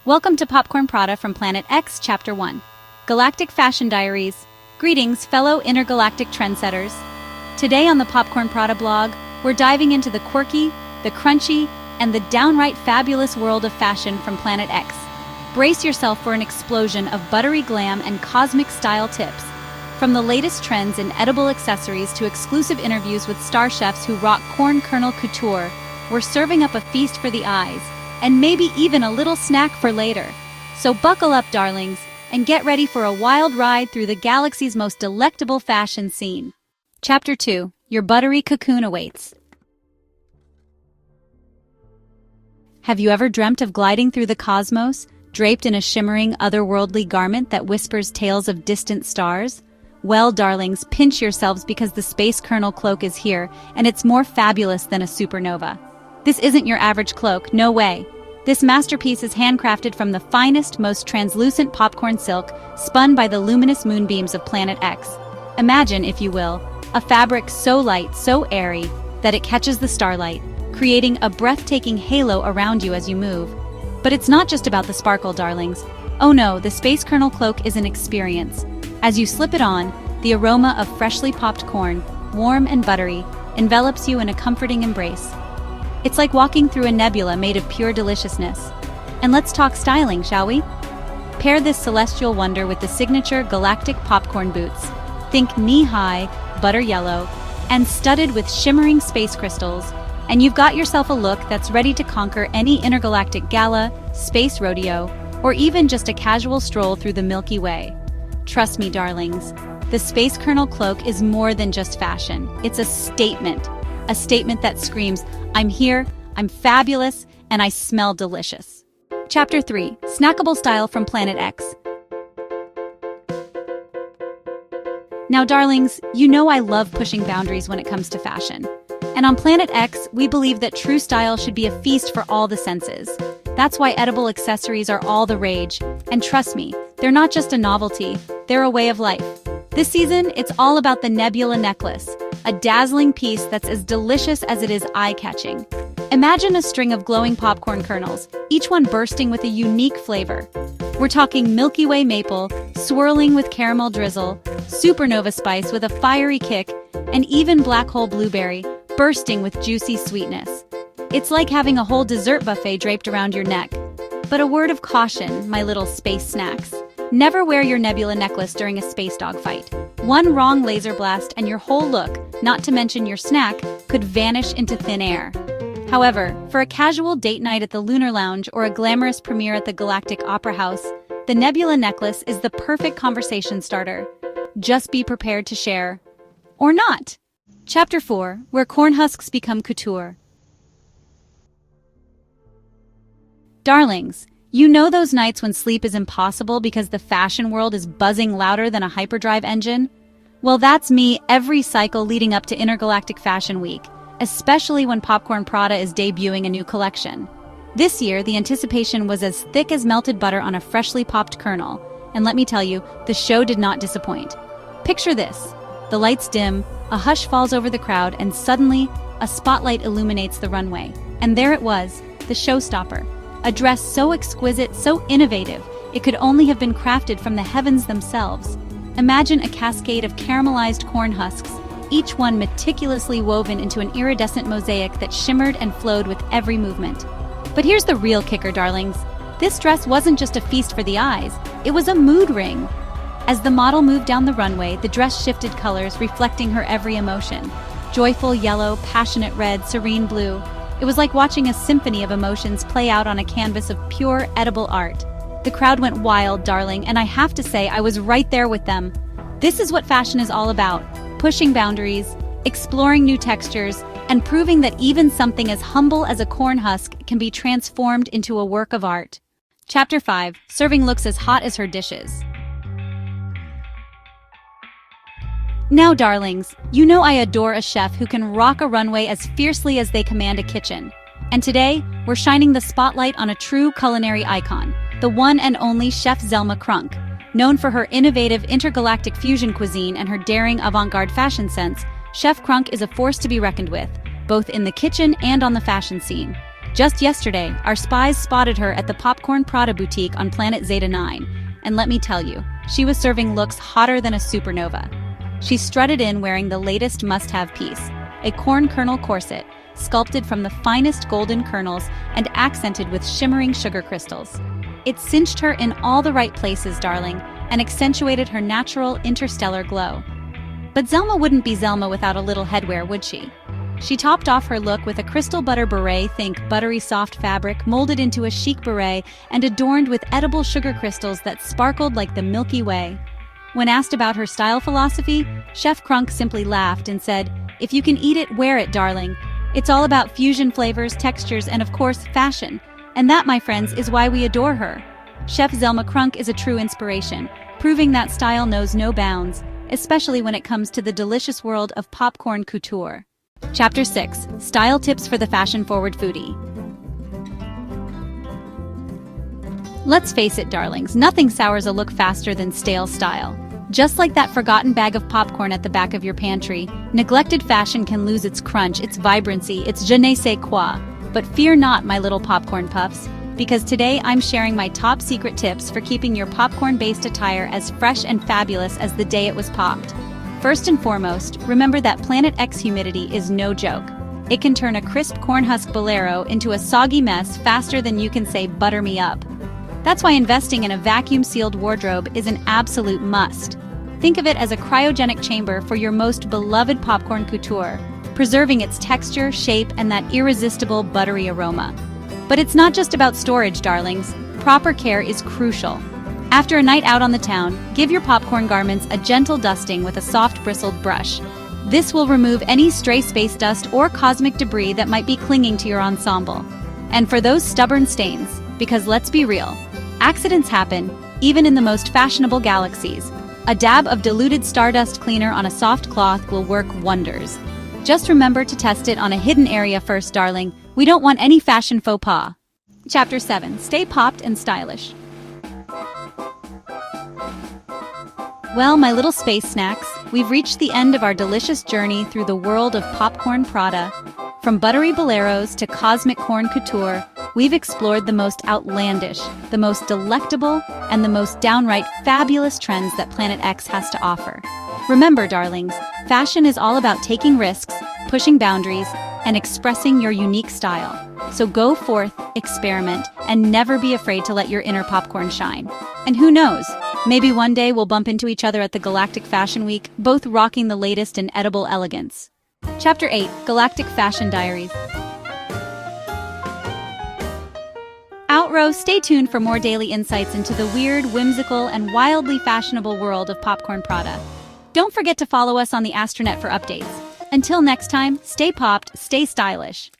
Welcome to Popcorn Prada from PlanetX Chapter 1. Galactic Fashion Diaries. Greetings, fellow intergalactic trendsetters. Today on the Popcorn Prada blog, we're diving into the quirky, the crunchy, and the downright fabulous world of fashion from PlanetX. Brace yourself for an explosion of buttery glam and cosmic style tips. From the latest trends in edible accessories to exclusive interviews with star chefs who rock Kernel couture, we're serving up a feast for the eyes, and maybe even a little snack for later. So buckle up, darlings, and get ready for a wild ride through the galaxy's most delectable fashion scene. Chapter 2. Your buttery cocoon awaits. Have you ever dreamt of gliding through the cosmos, draped in a shimmering, otherworldly garment that whispers tales of distant stars? Well, darlings, pinch yourselves because the Space Kernel cloak is here, and it's more fabulous than a supernova. This isn't your average cloak, no way. This masterpiece is handcrafted from the finest, most translucent popcorn silk spun by the luminous moonbeams of PlanetX. Imagine, if you will, a fabric so light, so airy, that it catches the starlight, creating a breathtaking halo around you as you move. But it's not just about the sparkle, darlings. Oh no, the Space Kernel cloak is an experience. As you slip it on, the aroma of freshly popped corn, warm and buttery, envelops you in a comforting embrace. It's like walking through a nebula made of pure deliciousness. And let's talk styling, shall we? Pair this celestial wonder with the signature Galactic Popcorn Boots. Think knee-high, butter yellow, and studded with shimmering space crystals, and you've got yourself a look that's ready to conquer any intergalactic gala, space rodeo, or even just a casual stroll through the Milky Way. Trust me, darlings, the Space Kernel cloak is more than just fashion. It's a statement that screams, I'm here, I'm fabulous, and I smell delicious. Chapter 3. Snackable Style from PlanetX. Now, darlings, you know I love pushing boundaries when it comes to fashion. And on PlanetX, we believe that true style should be a feast for all the senses. That's why edible accessories are all the rage. And trust me, they're not just a novelty, they're a way of life. This season, it's all about the Nebula Necklace, a dazzling piece that's as delicious as it is eye-catching. Imagine a string of glowing popcorn kernels, each one bursting with a unique flavor. We're talking Milky Way maple, swirling with caramel drizzle, supernova spice with a fiery kick, and even black hole blueberry, bursting with juicy sweetness. It's like having a whole dessert buffet draped around your neck. But a word of caution, my little space snacks. Never wear your Nebula necklace during a space dog fight. One wrong laser blast and your whole look, not to mention your snack, could vanish into thin air. However, for a casual date night at the Lunar Lounge or a glamorous premiere at the Galactic Opera House, the Nebula necklace is the perfect conversation starter. Just be prepared to share. Or not. Chapter 4, where corn husks become couture. Darlings, you know those nights when sleep is impossible because the fashion world is buzzing louder than a hyperdrive engine? Well, that's me every cycle leading up to Intergalactic Fashion Week, especially when Popcorn Prada is debuting a new collection. This year, the anticipation was as thick as melted butter on a freshly popped kernel, and let me tell you, the show did not disappoint. Picture this. The lights dim, a hush falls over the crowd, and suddenly, a spotlight illuminates the runway. And there it was, the showstopper. A dress so exquisite, so innovative, it could only have been crafted from the heavens themselves. Imagine a cascade of caramelized corn husks, each one meticulously woven into an iridescent mosaic that shimmered and flowed with every movement. But here's the real kicker, darlings. This dress wasn't just a feast for the eyes, it was a mood ring. As the model moved down the runway, the dress shifted colors, reflecting her every emotion. Joyful yellow, passionate red, serene blue. It was like watching a symphony of emotions play out on a canvas of pure, edible art. The crowd went wild, darling, and I have to say I was right there with them. This is what fashion is all about, pushing boundaries, exploring new textures, and proving that even something as humble as a corn husk can be transformed into a work of art. Chapter 5. Serving looks as hot as her dishes. Now, darlings, you know I adore a chef who can rock a runway as fiercely as they command a kitchen. And today, we're shining the spotlight on a true culinary icon, the one and only Chef Zelma Krunk. Known for her innovative intergalactic fusion cuisine and her daring avant-garde fashion sense, Chef Krunk is a force to be reckoned with, both in the kitchen and on the fashion scene. Just yesterday, our spies spotted her at the Popcorn Prada boutique on planet Zeta 9, and let me tell you, she was serving looks hotter than a supernova. She strutted in wearing the latest must-have piece, a corn kernel corset, sculpted from the finest golden kernels and accented with shimmering sugar crystals. It cinched her in all the right places, darling, and accentuated her natural interstellar glow. But Zelma wouldn't be Zelma without a little headwear, would she? She topped off her look with a crystal butter beret, think buttery soft fabric, molded into a chic beret and adorned with edible sugar crystals that sparkled like the Milky Way. When asked about her style philosophy, Chef Krunk simply laughed and said, "If you can eat it, wear it, darling. It's all about fusion flavors, textures, and of course, fashion. And that, my friends, is why we adore her." Chef Zelma Krunk is a true inspiration, proving that style knows no bounds, especially when it comes to the delicious world of popcorn couture. Chapter 6. Style Tips for the Fashion-Forward Foodie. Let's face it, darlings, nothing sours a look faster than stale style. Just like that forgotten bag of popcorn at the back of your pantry, neglected fashion can lose its crunch, its vibrancy, its je ne sais quoi. But fear not, my little popcorn puffs, because today I'm sharing my top secret tips for keeping your popcorn-based attire as fresh and fabulous as the day it was popped. First and foremost, remember that PlanetX humidity is no joke. It can turn a crisp corn husk bolero into a soggy mess faster than you can say "butter me up." That's why investing in a vacuum-sealed wardrobe is an absolute must. Think of it as a cryogenic chamber for your most beloved popcorn couture, preserving its texture, shape, and that irresistible buttery aroma. But it's not just about storage, darlings. Proper care is crucial. After a night out on the town, give your popcorn garments a gentle dusting with a soft bristled brush. This will remove any stray space dust or cosmic debris that might be clinging to your ensemble. And for those stubborn stains, because let's be real, accidents happen, even in the most fashionable galaxies. A dab of diluted stardust cleaner on a soft cloth will work wonders. Just remember to test it on a hidden area first, darling. We don't want any fashion faux pas. Chapter 7. Stay popped and stylish. Well, my little space snacks, we've reached the end of our delicious journey through the world of Popcorn Prada. From buttery boleros to cosmic corn couture, we've explored the most outlandish, the most delectable, and the most downright fabulous trends that PlanetX has to offer. Remember, darlings, fashion is all about taking risks, pushing boundaries, and expressing your unique style. So go forth, experiment, and never be afraid to let your inner popcorn shine. And who knows, maybe one day we'll bump into each other at the Galactic Fashion Week, both rocking the latest in edible elegance. Chapter 8. Galactic Fashion Diaries. Outrow, stay tuned for more daily insights into the weird, whimsical, and wildly fashionable world of Popcorn Prada. Don't forget to follow us on the Astronet for updates. Until next time, stay popped, stay stylish.